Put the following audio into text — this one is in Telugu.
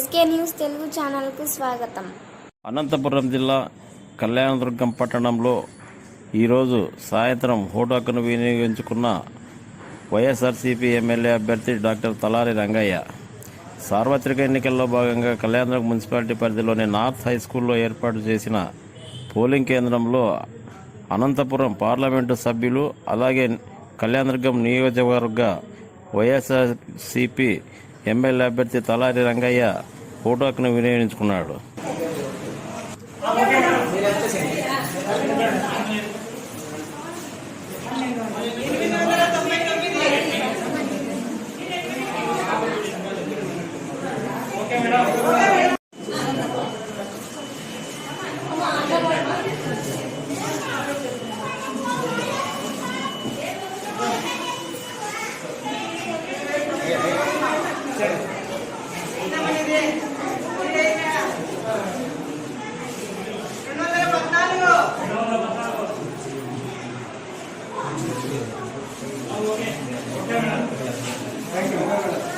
ఎస్కే న్యూస్ తెలుగు ఛానల్కు స్వాగతం. అనంతపురం జిల్లా కళ్యాణదుర్గం పట్టణంలో ఈరోజు సాయంత్రం ఓటు హక్కును వినియోగించుకున్న వైఎస్ఆర్సీపీ ఎమ్మెల్యే అభ్యర్థి డాక్టర్ తలారి రంగయ్య. సార్వత్రిక ఎన్నికల్లో భాగంగా కళ్యాణదుర్గం మున్సిపాలిటీ పరిధిలోని నార్త్ హై స్కూల్లో ఏర్పాటు చేసిన పోలింగ్ కేంద్రంలో అనంతపురం పార్లమెంటు సభ్యులు అలాగే కళ్యాణదుర్గం నియోజకవర్గ వైఎస్ఆర్సీపీ ఎమ్మెల్యే అభ్యర్థి తలారి రంగయ్య ఓటు హక్కును వినియోగించుకున్నాడు. Thank you.